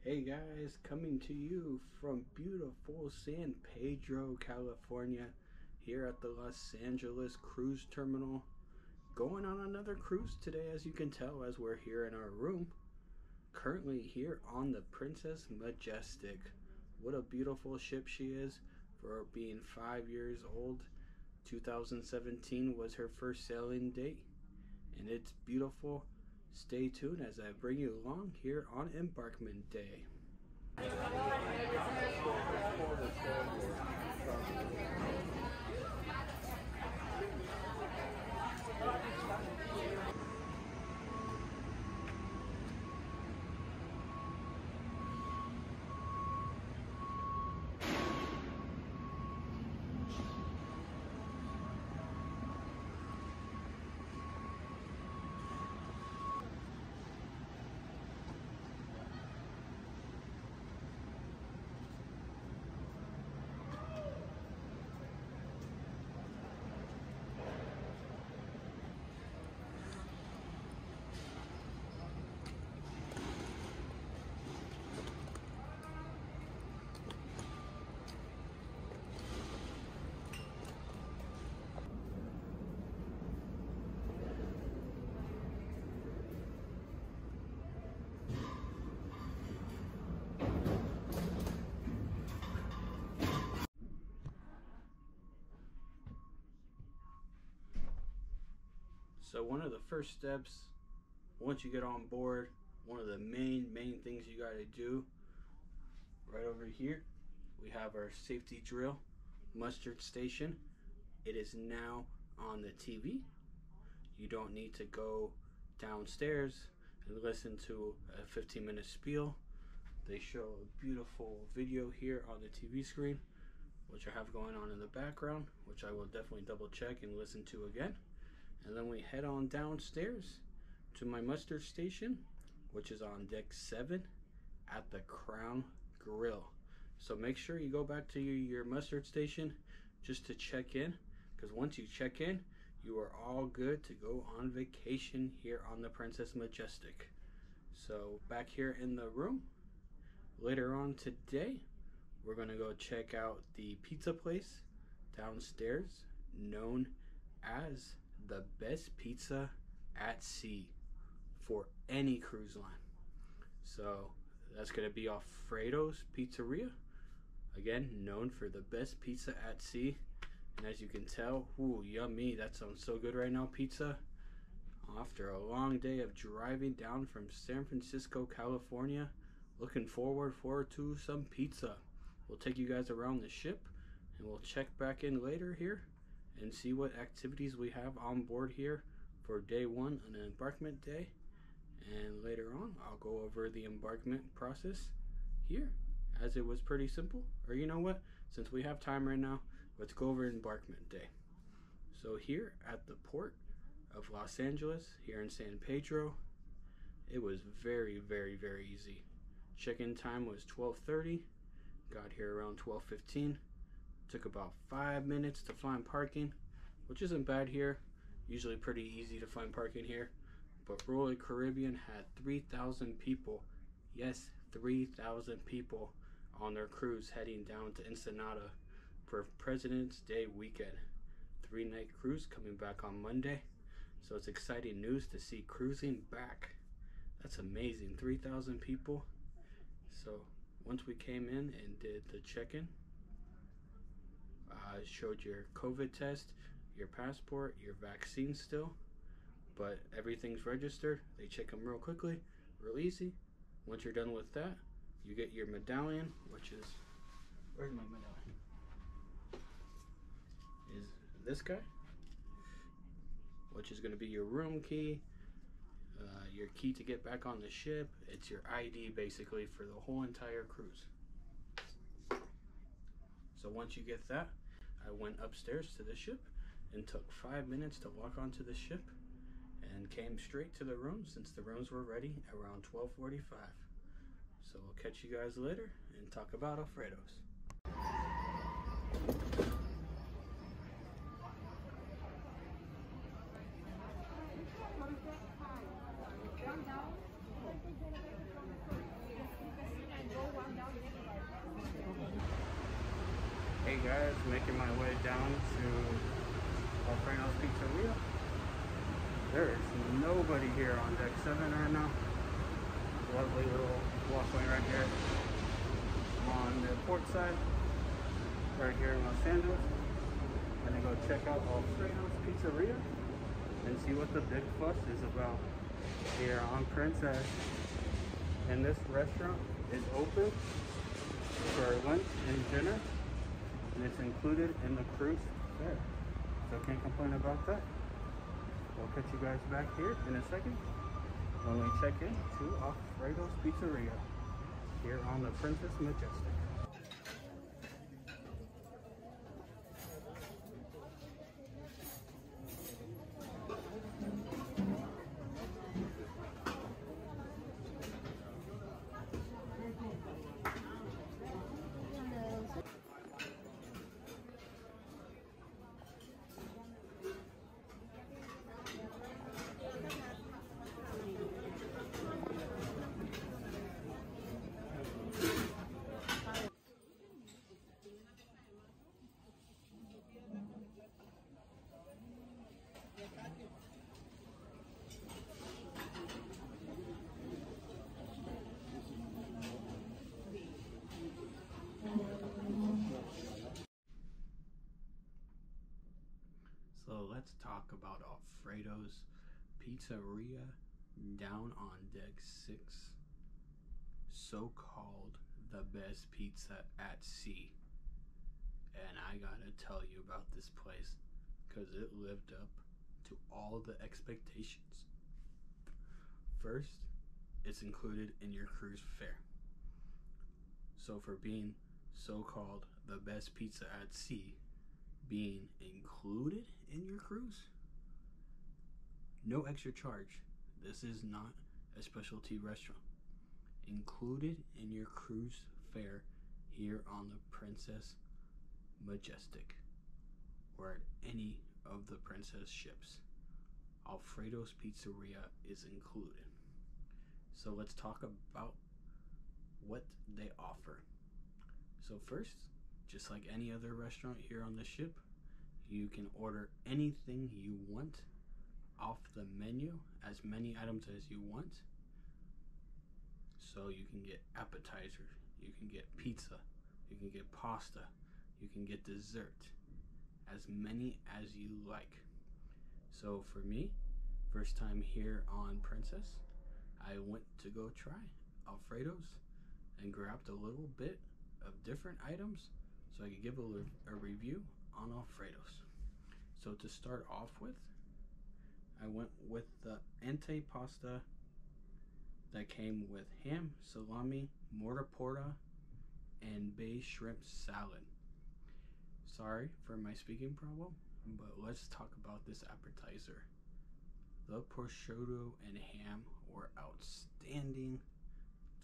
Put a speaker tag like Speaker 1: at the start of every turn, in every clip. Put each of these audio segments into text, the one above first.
Speaker 1: Hey guys, coming to you from beautiful San Pedro, California, here at the Los Angeles Cruise Terminal. Going on another cruise today, as you can tell, as we're here in our room. Currently here on the Princess Majestic. What a beautiful ship she is for being 5 years old. 2017 was her first sailing date, and it's beautiful. Stay tuned as I bring you along here on Embarkment Day. So one of the first steps, once you get on board, one of the main things you got to do, right over here, we have our safety drill, mustard station. It is now on the TV. You don't need to go downstairs and listen to a 15-minute spiel. They show a beautiful video here on the TV screen, which I have going on in the background, which I will definitely double check and listen to again. And then we head on downstairs to my mustard station, which is on deck 7 at the Crown Grill. So make sure you go back to your mustard station just to check in, because once you check in, you are all good to go on vacation here on the Princess Majestic. So back here in the room, later on today, we're gonna go check out the pizza place downstairs, known as the best pizza at sea for any cruise line. So that's gonna be Alfredo's Pizzeria, again known for the best pizza at sea. And as you can tell, ooh, yummy, that sounds so good right now. Pizza after a long day of driving down from San Francisco, California, looking forward to some pizza. We'll take you guys around the ship and we'll check back in later here and see what activities we have on board here for day 1 on an embarkment day. And later on, I'll go over the embarkment process here, as it was pretty simple. Or you know what, since we have time right now, let's go over embarkment day. So here at the port of Los Angeles, here in San Pedro, it was very easy. Check-in time was 12:30, got here around 12:15. Took about 5 minutes to find parking, which isn't bad here. Usually pretty easy to find parking here. But Royal Caribbean had 3,000 people, yes, 3,000 people on their cruise heading down to Ensenada for President's Day weekend. 3-night cruise coming back on Monday. So it's exciting news to see cruising back. That's amazing, 3,000 people. So once we came in and did the check-in, showed your COVID test, your passport, your vaccine still, but everything's registered. They check them real quickly, real easy. Once you're done with that, you get your medallion, which is, where's my medallion? Is this guy, which is going to be your room key, your key to get back on the ship. It's your ID basically for the whole entire cruise. So once you get that, I went upstairs to the ship and took 5 minutes to walk onto the ship and came straight to the room, since the rooms were ready around 12:45. So we'll catch you guys later and talk about Alfredo's. guys, making my way down to Alfredo's Pizzeria. There is nobody here on deck 7 right now. Lovely little walkway right here on the port side, right here in Los Angeles. I'm gonna go check out Alfredo's Pizzeria and see what the big fuss is about here on Princess. And this restaurant is open for lunch and dinner, and it's included in the cruise fare, so can't complain about that. I'll catch you guys back here in a second when we check in to Alfredo's Pizzeria here on the Princess Majestic. So let's talk about Alfredo's Pizzeria down on deck 6, so-called the best pizza at sea. And I gotta tell you about this place because it lived up to all the expectations. First, it's included in your cruise fare. So for being so-called the best pizza at sea, being included in your cruise, no extra charge. This is not a specialty restaurant. Included in your cruise fare here on the Princess Majestic or at any of the Princess ships, Alfredo's Pizzeria is included. So let's talk about what they offer. So first, just like any other restaurant here on the ship, you can order anything you want off the menu, as many items as you want. So you can get appetizers, you can get pizza, you can get pasta, you can get dessert, as many as you like. So for me, first time here on Princess, I went to go try Alfredo's and grabbed a little bit of different items so I could give a review on Alfredo's. So to start off with, I went with the Entree pasta that came with ham, salami, mortarpora, and bay shrimp salad. Sorry for my speaking problem, but let's talk about this appetizer. The prosciutto and ham were outstanding.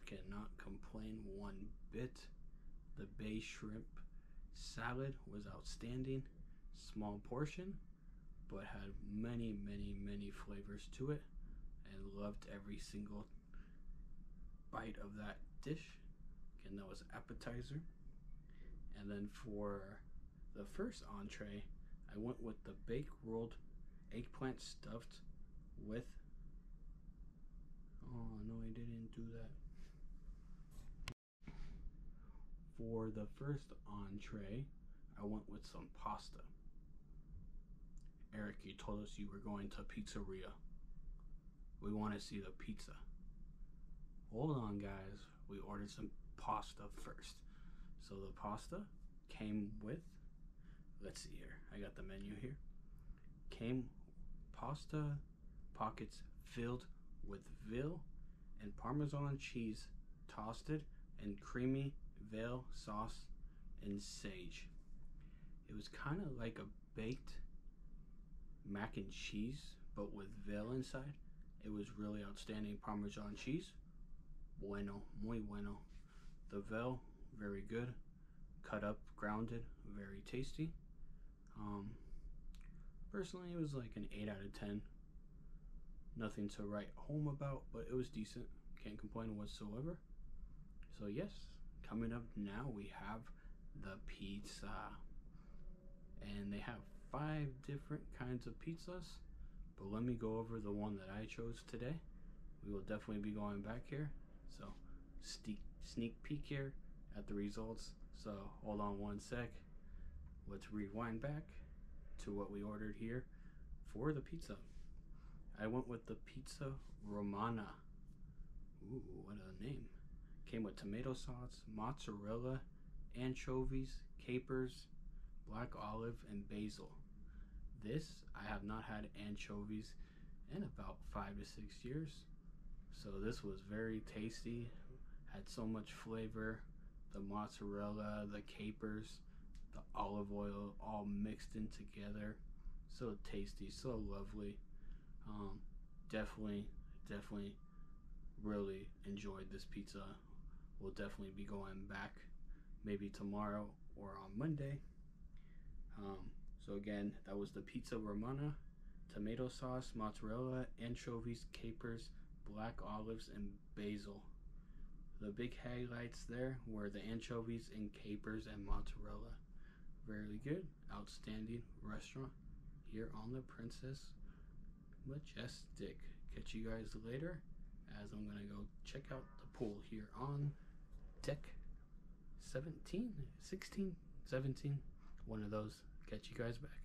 Speaker 1: Cannot complain one bit. The bay shrimp salad was outstanding. Small portion, but had many flavors to it, and loved every single bite of that dish. Again, that was appetizer. And then for the first entree, I went with the baked rolled eggplant stuffed with, oh no, I didn't do that. For the first entree, I went with some pasta. Eric, you told us you were going to Pizzeria. We want to see the pizza. Hold on, guys. We ordered some pasta first. So the pasta came with, let's see here. I got the menu here. Came pasta pockets filled with veal and Parmesan cheese, toasted and creamy veal sauce and sage. It was kind of like a baked mac and cheese, but with veal inside. It was really outstanding. Parmesan cheese, bueno, muy bueno. The veal, very good. Cut up, grounded, very tasty. Personally, it was like an 8 out of 10. Nothing to write home about, but it was decent. Can't complain whatsoever. So yes, coming up now we have the pizza. and they have 5 different kinds of pizzas. But let me go over the one that I chose today. We will definitely be going back here, so sneak peek here at the results. So hold on one sec. Let's rewind back to what we ordered here for the pizza. I went with the pizza romana. Ooh, what a name. Came with tomato sauce, mozzarella, anchovies, capers, black olive, and basil. This, I have not had anchovies in about 5 to 6 years. So this was very tasty, had so much flavor. The mozzarella, the capers, the olive oil all mixed in together. So tasty, so lovely. Definitely really enjoyed this pizza. We'll definitely be going back maybe tomorrow or on Monday. So again, that was the pizza romana, tomato sauce, mozzarella, anchovies, capers, black olives, and basil. The big highlights there were the anchovies and capers and mozzarella. Very good, outstanding restaurant here on the Princess Majestic. Catch you guys later as I'm gonna go check out the pool here on deck 17, 16, 17, one of those. Catch you guys back.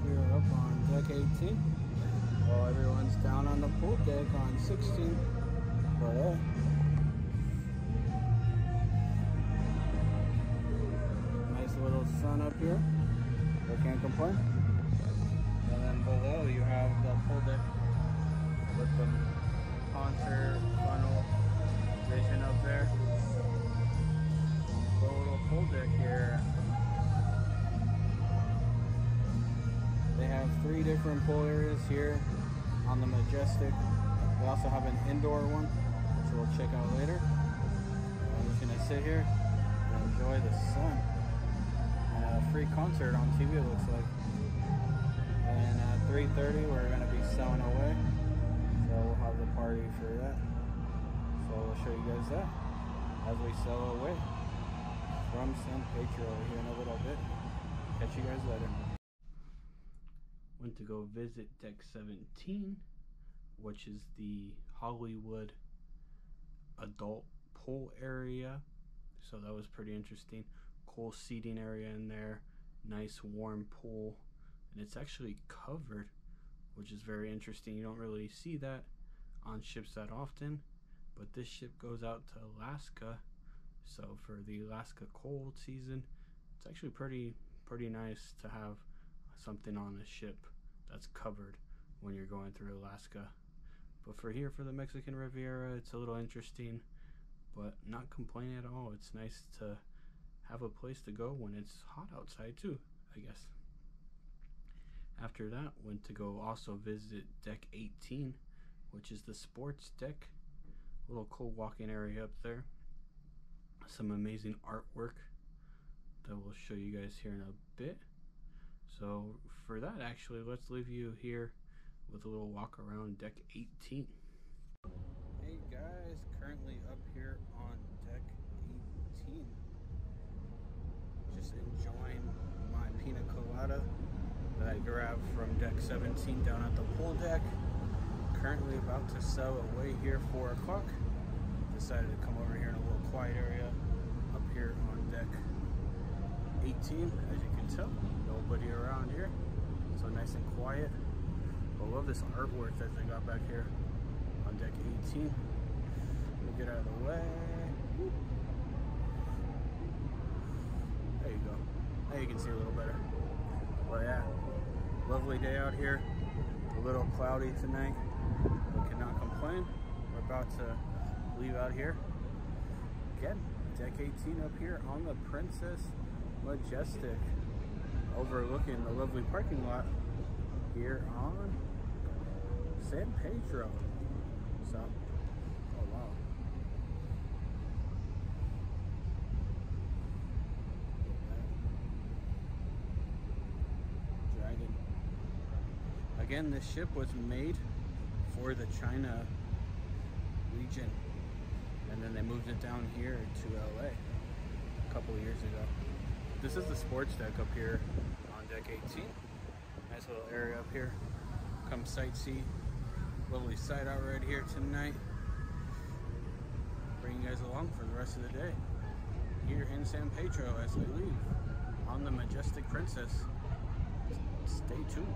Speaker 1: Here up on deck 18 while everyone's down on the pool deck on 16. But nice little sun up here, I can't complain. And then below you have the pool deck with the concert funnel vision up there. The little pool deck here. They have 3 different pool areas here on the Majestic. They also have an indoor one, which we'll check out later. I'm just gonna sit here and enjoy the sun. And a free concert on TV, it looks like. And at 3:30, we're gonna be selling away. So we'll have the party for that. So we'll show you guys that as we sell away from San Pedro here in a little bit. Catch you guys later. Went to go visit deck 17, which is the Hollywood adult pool area. So that was pretty interesting. Cool seating area in there, nice warm pool, and it's actually covered, which is very interesting. You don't really see that on ships that often, but this ship goes out to Alaska. So for the Alaska cold season, it's actually pretty nice to have something on a ship that's covered when you're going through Alaska. But for here, for the Mexican Riviera, it's a little interesting, but not complaining at all. It's nice to have a place to go when it's hot outside too, I guess. After that, went to go also visit deck 18, which is the sports deck. A little cool walking area up there. Some amazing artwork that we'll show you guys here in a bit. So for that, actually, let's leave you here with a little walk around deck 18. Hey guys, currently up here on deck 18. Just enjoying my pina colada that I grabbed from deck 17 down at the pool deck. Currently about to sail away here 4 o'clock. Decided to come over here in a little quiet area up here on deck 18. As you can tell, nobody around here, so nice and quiet. I love this artwork that they got back here on deck 18. Let me get out of the way. There you go. Now you can see a little better. But yeah, lovely day out here. A little cloudy tonight, but cannot complain. We're about to leave out here. Again, deck 18 up here on the Princess Majestic, overlooking the lovely parking lot here on San Pedro. So, oh wow. Dragon. Again, this ship was made for the China region, and then they moved it down here to LA a couple of years ago. This is the sports deck up here on deck 18. Nice little area up here. Come sightsee. Lovely sight out right here tonight. Bring you guys along for the rest of the day here in San Pedro as we leave on the Majestic Princess. Stay tuned.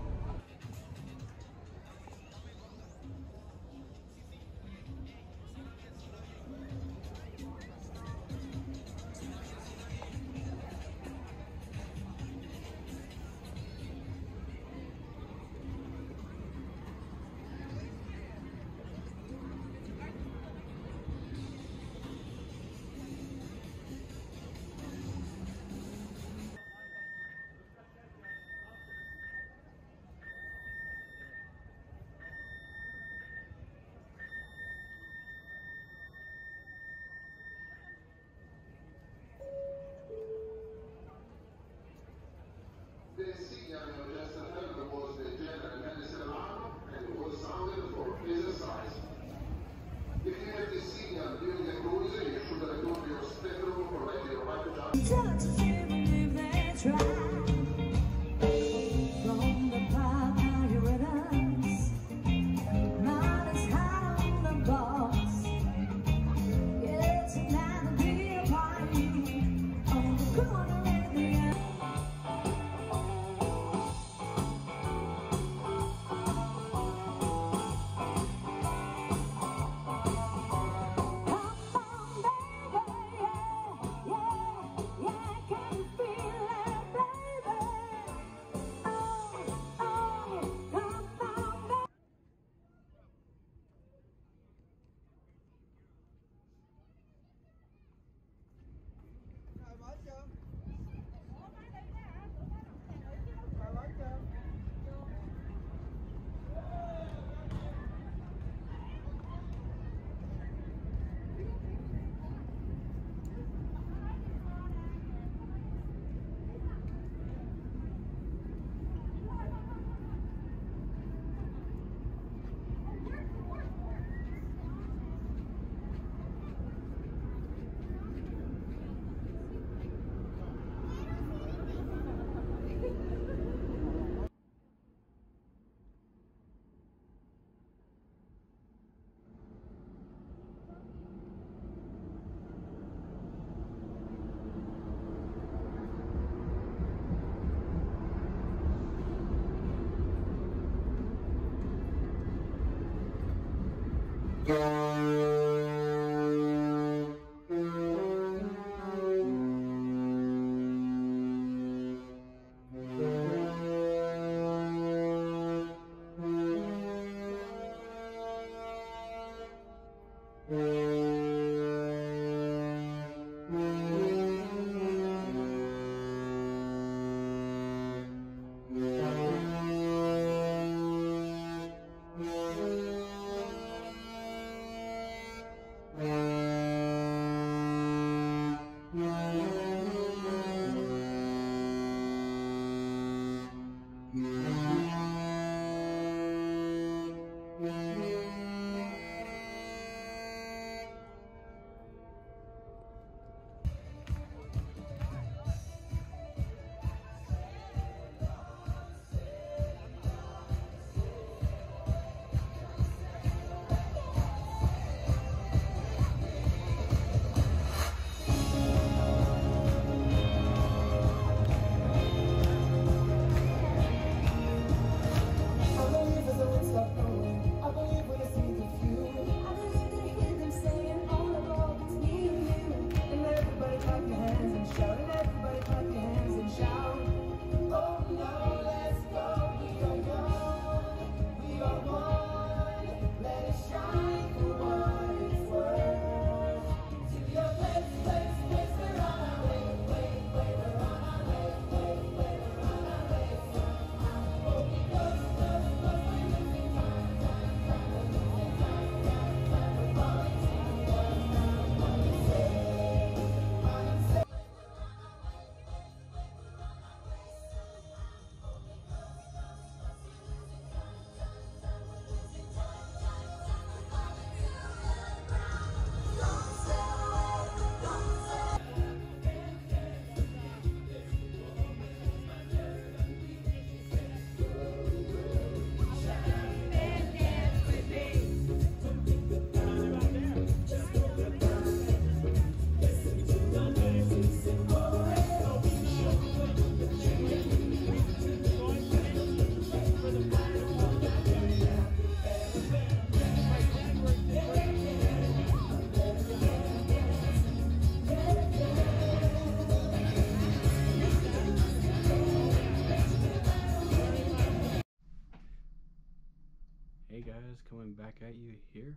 Speaker 1: Hey guys, coming back at you here,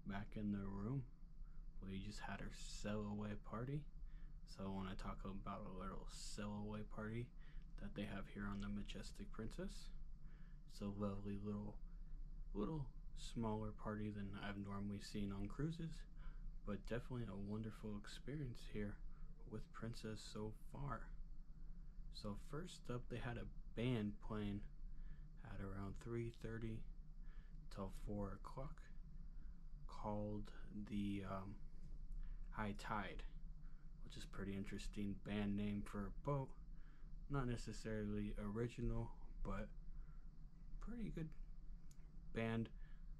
Speaker 1: back in the room. We just had our sail away party, so I want to talk about a little sail away party that they have here on the Majestic Princess. It's a lovely little smaller party than I've normally seen on cruises, but definitely a wonderful experience here with Princess so far. So first up, they had a band playing at around 3:30 till 4 o'clock, called the High Tide, which is pretty interesting band name for a boat. Not necessarily original, but pretty good band.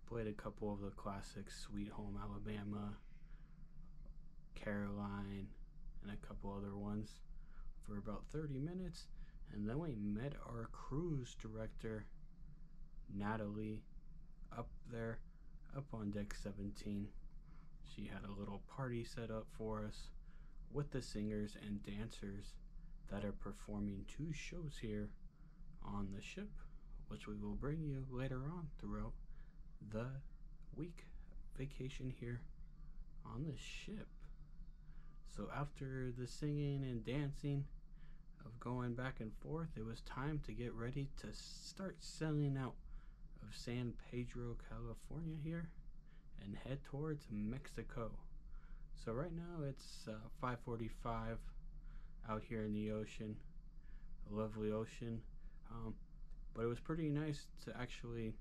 Speaker 1: Played a couple of the classics, Sweet Home Alabama, Caroline, and a couple other ones for about 30 minutes. And then we met our cruise director, Natalie, up there, up on deck 17. She had a little party set up for us with the singers and dancers that are performing 2 shows here on the ship, which we will bring you later on throughout the week vacation here on the ship. So after the singing and dancing of going back and forth, it was time to get ready to start sailing out of San Pedro, California here and head towards Mexico. So right now it's 5:45 out here in the ocean, a lovely ocean, but it was pretty nice to actually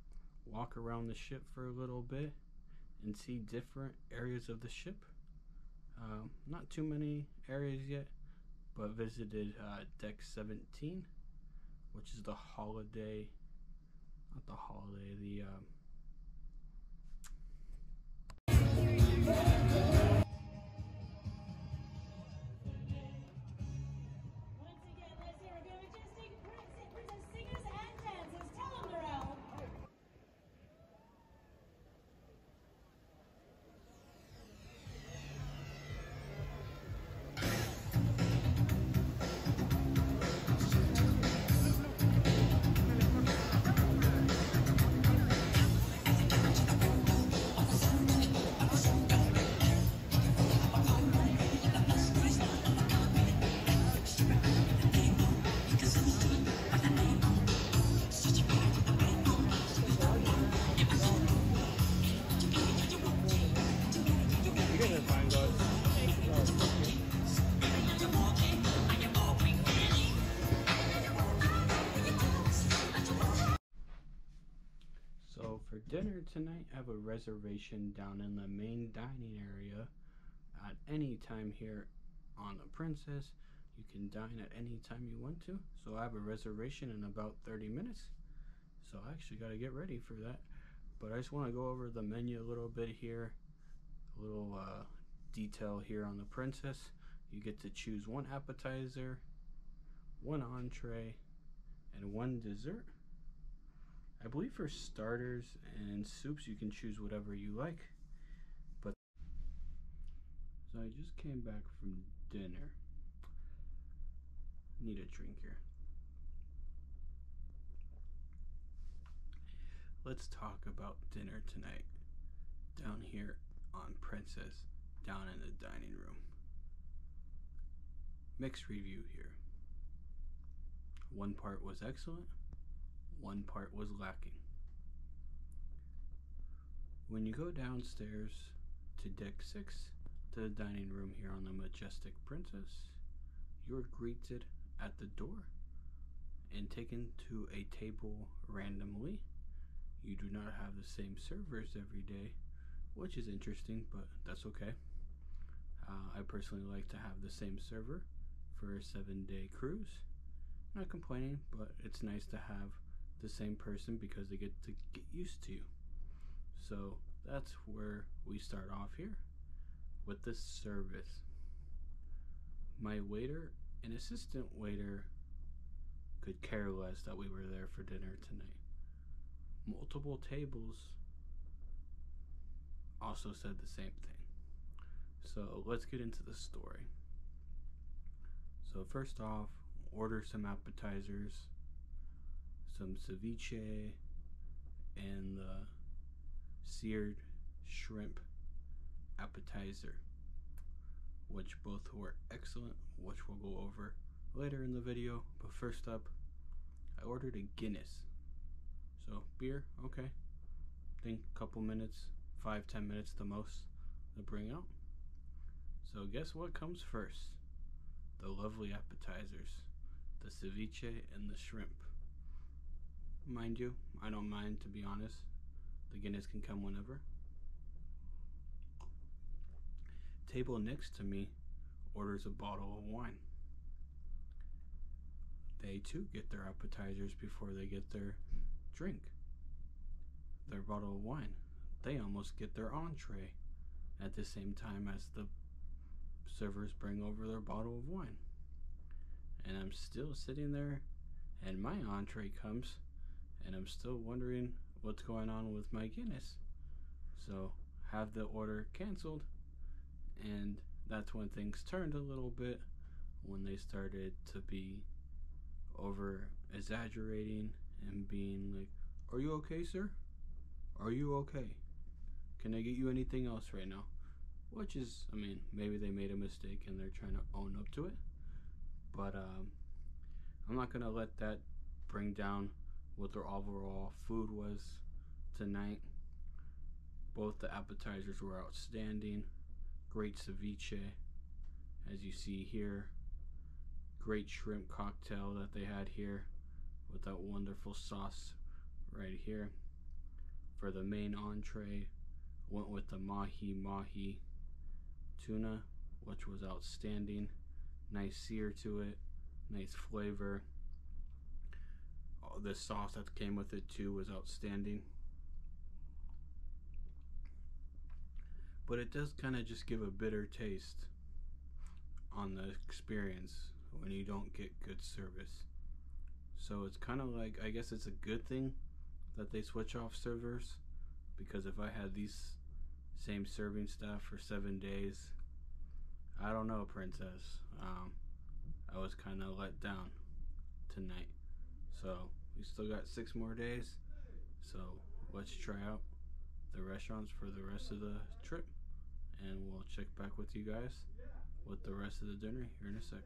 Speaker 1: walk around the ship for a little bit and see different areas of the ship. Not too many areas yet, but visited deck 17, which is the holiday, not the holiday, the
Speaker 2: Once again, let's hear it for Majestic Princess singers and dancers. Tell them they're out.
Speaker 1: So for dinner tonight, I have a reservation down in the main dining area at any time here on the Princess. You can dine at any time you want to. So I have a reservation in about 30 minutes. So I actually got to get ready for that. But I just want to go over the menu a little bit here. A little detail here on the Princess. You get to choose 1 appetizer, 1 entree, and 1 dessert. I believe for starters and soups you can choose whatever you like. But so I just came back from dinner. Need a drink here. Let's talk about dinner tonight down here on Princess, down in the dining room. Mixed review here. 1 part was excellent, 1 part was lacking. When you go downstairs to deck 6, to the dining room here on the Majestic Princess, you're greeted at the door and taken to a table randomly. You do not have the same servers every day, which is interesting, but that's okay. I personally like to have the same server for a 7-day cruise. Not complaining, but it's nice to have the same person because they get to get used to you. So that's where we start off here with the service. My waiter and assistant waiter could care less that we were there for dinner tonight. Multiple tables also said the same thing. So let's get into the story. So first off, order some appetizers, some ceviche, and the seared shrimp appetizer, which both were excellent, which we'll go over later in the video. But first up, I ordered a Guinness. So beer, okay. Think a couple minutes, 5-10 minutes the most to bring out. So guess what comes first? The lovely appetizers, the ceviche and the shrimp. Mind you, I don't mind, to be honest. The Guinness can come whenever. Table next to me orders a bottle of wine. They too get their appetizers before they get their drink, their bottle of wine. They almost get their entree at the same time as the servers bring over their bottle of wine. And I'm still sitting there, and my entree comes, and I'm still wondering what's going on with my Guinness. So have the order canceled, and that's when things turned a little bit, when they started to be over exaggerating and being like, "Are you okay, sir? Are you okay? Can I get you anything else right now?" Which is, I mean, maybe they made a mistake and they're trying to own up to it. But I'm not gonna let that bring down what their overall food was tonight. Both the appetizers were outstanding. Great ceviche, as you see here. Great shrimp cocktail that they had here with that wonderful sauce right here. For the main entree, went with the mahi tuna, which was outstanding. Nice sear to it, nice flavor. The sauce that came with it too was outstanding. But it does kind of just give a bitter taste on the experience when you don't get good service. So it's kind of like, I guess it's a good thing that they switch off servers, because if I had these same serving staff for 7 days, I don't know, Princess. I was kind of let down tonight. So we still got 6 more days. So let's try out the restaurants for the rest of the trip, and we'll check back with you guys with the rest of the dinner here in a sec.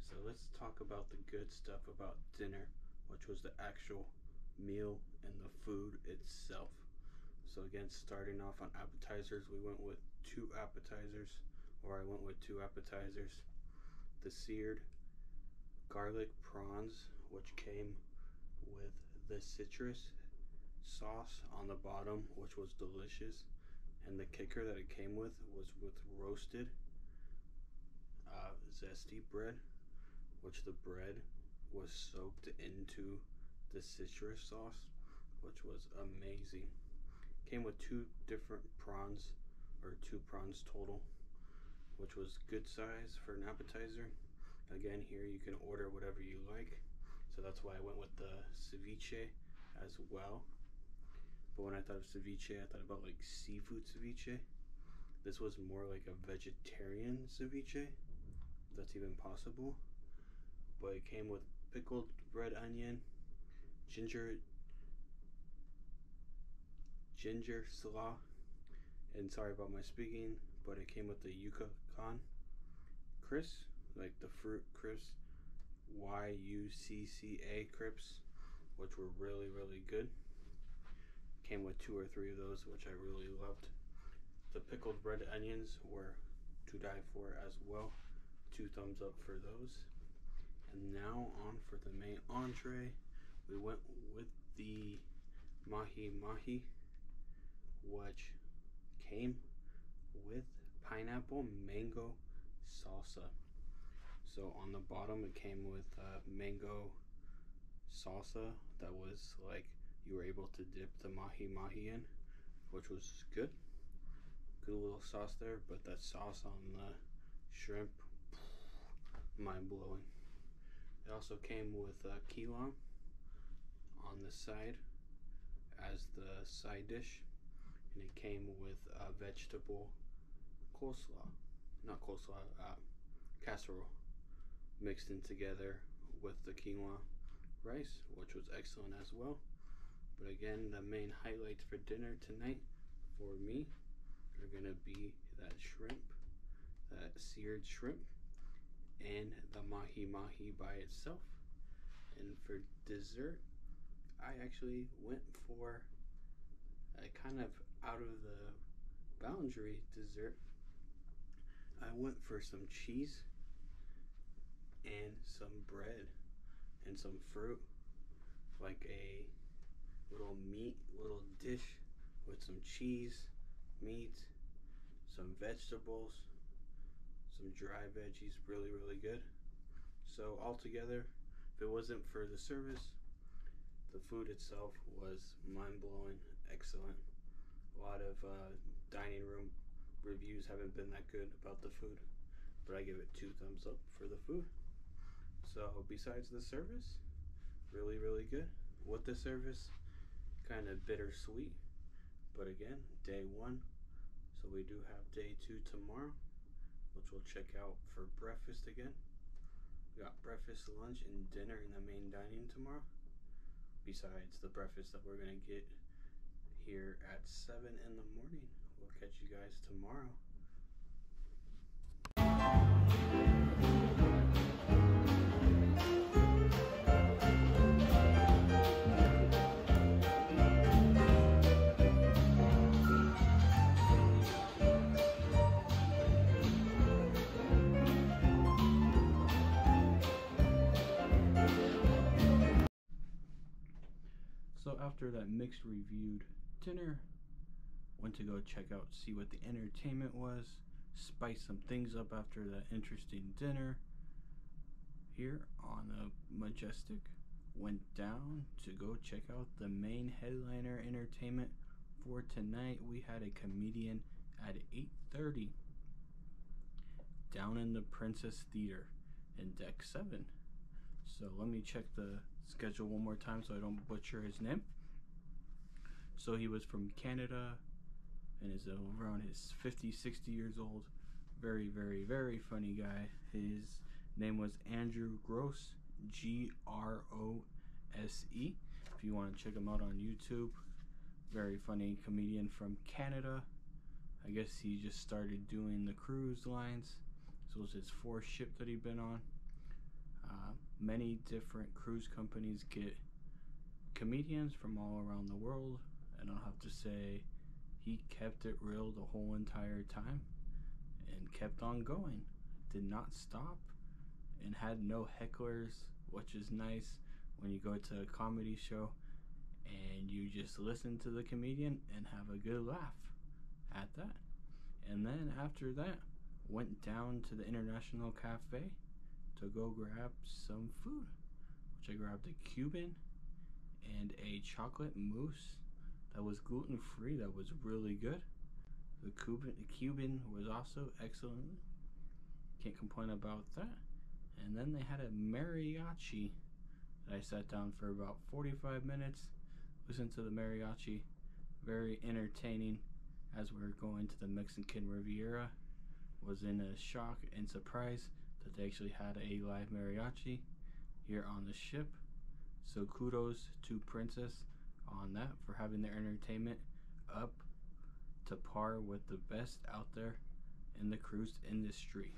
Speaker 1: So let's talk about the good stuff about dinner, which was the actual meal and the food itself. So again, starting off on appetizers, we went with 2 appetizers, or I went with 2 appetizers. The seared garlic prawns, which came with the citrus sauce on the bottom, which was delicious. And the kicker that it came with was with roasted zesty bread, which the bread was soaked into the citrus sauce, which was amazing. Came with 2 different prawns, or 2 prawns total, which was good size for an appetizer. Again, here you can order whatever you like, so that's why I went with the ceviche as well. But when I thought of ceviche, I thought about like seafood ceviche. This was more like a vegetarian ceviche, if that's even possible. But it came with pickled red onion, ginger slaw, and sorry about my speaking, but it came with the Yuccan crisps, like the fruit crisps, YUCCA crisps, which were really, really good. Came with 2 or 3 of those, which I really loved. The pickled red onions were to die for as well. 2 thumbs up for those. And now on for the main entree. We went with the mahi, which came with pineapple mango salsa. So on the bottom it came with mango salsa that was like you were able to dip the mahi in, which was good. Good little sauce there, but that sauce on the shrimp, mind blowing. It also came with key lime on the side as the side dish, and it came with vegetable coleslaw, not coleslaw, casserole mixed in together with the quinoa rice, which was excellent as well. But again, the main highlights for dinner tonight for me are gonna be that shrimp, that seared shrimp, and the mahi mahi by itself. And for dessert, I actually went for a kind of out of the boundary dessert. I went for some cheese and some bread and some fruit, like a little dish with some cheese, meat, some vegetables, some dry veggies, really good. So altogether, if it wasn't for the service, the food itself was mind-blowing, excellent. A lot of dining room reviews haven't been that good about the food, but I give it 2 thumbs up for the food. So besides the service, really good. With the service, kind of bittersweet, but again, day 1. So we do have day 2 tomorrow, which we'll check out for breakfast again. We got breakfast, lunch, and dinner in the main dining tomorrow, besides the breakfast that we're gonna get here at 7 in the morning. We'll catch you guys tomorrow. So after that mixed reviewed dinner, went to go check out, see what the entertainment was, spice some things up after that interesting dinner. Here on the Majestic, went down to go check out the main headliner entertainment for tonight. We had a comedian at 8:30 down in the Princess Theater in Deck 7. So let me check the schedule one more time so I don't butcher his name. So he was from Canada and is around his 50-60 years old. Very funny guy. His name was Andrew Gross, Grose. If you want to check him out on YouTube, very funny comedian from Canada. I guess he just started doing the cruise lines. So it was his 4th ship that he'd been on. Many different cruise companies get comedians from all around the world, and I'll have to say he kept it real the whole entire time and kept on going, did not stop, and had no hecklers, which is nice when you go to a comedy show and you just listen to the comedian and have a good laugh at that. And then after that, went down to the International Cafe to go grab some food, which I grabbed a Cuban and a chocolate mousse that was gluten-free, that was really good. The Cuban was also excellent, can't complain about that. And then they had a mariachi that I sat down for about 45 minutes, listened to the mariachi, very entertaining. As we were going to the Mexican Riviera, was in a shock and surprise that they actually had a live mariachi here on the ship. So kudos to Princess on that for having their entertainment up to par with the best out there in the cruise industry.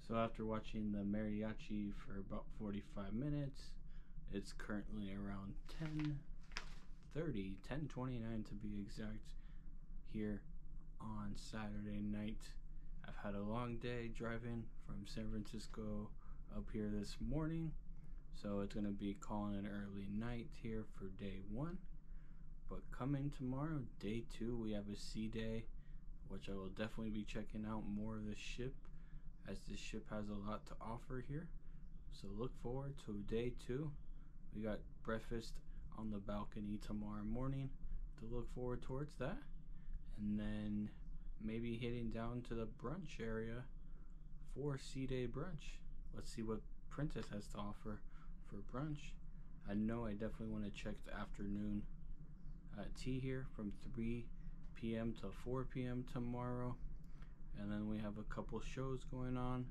Speaker 1: So after watching the mariachi for about 45 minutes, it's currently around 10:29 to be exact, here on Saturday night. I've had a long day driving from San Francisco up here this morning. So it's gonna be calling an early night here for day 1. But coming tomorrow, day 2, we have a sea day, which I will definitely be checking out more of the ship, as this ship has a lot to offer here. So look forward to day 2. We got breakfast on the balcony tomorrow morning to look forward towards that. And then maybe heading down to the brunch area for sea day brunch. Let's see what Princess has to offer for brunch. I know I definitely want to check the afternoon tea here from 3 p.m. to 4 p.m. tomorrow. And then we have a couple shows going on.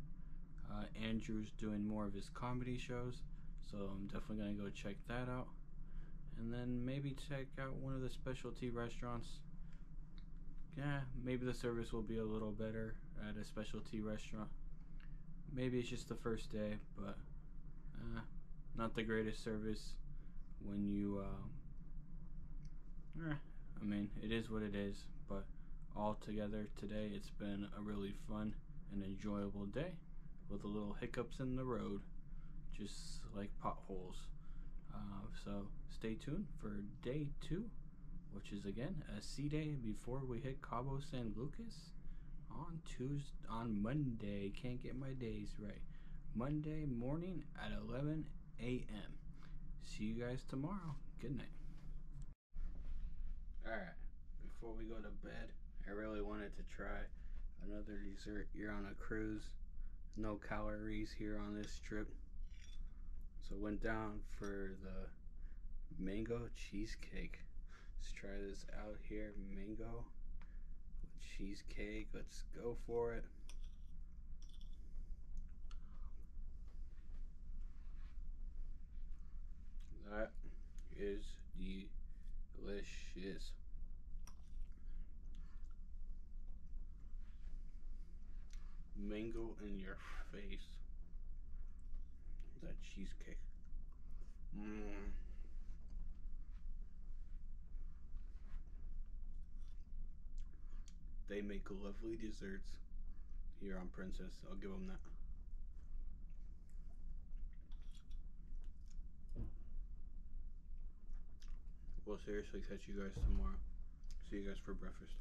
Speaker 1: Andrew's doing more of his comedy shows, so I'm definitely going to go check that out. And then maybe check out one of the specialty restaurants. Yeah, maybe the service will be a little better at a specialty restaurant. Maybe it's just the first day, but not the greatest service when you I mean, it is what it is, but all together today it's been a really fun and enjoyable day with a little hiccups in the road, just like potholes. So stay tuned for day 2, which is again a sea day before we hit Cabo San Lucas on Monday. Can't get my days right. Monday morning at 11 a.m. See you guys tomorrow. Good night. Alright, before we go to bed, I really wanted to try another dessert. You're on a cruise, no calories here on this trip. So went down for the mango cheesecake. Let's try this out here. Mango cheesecake. Let's go for it. That is delicious. Mango in your face. That cheesecake. They make lovely desserts here on Princess. I'll give them that. We'll seriously catch you guys tomorrow. See you guys for breakfast.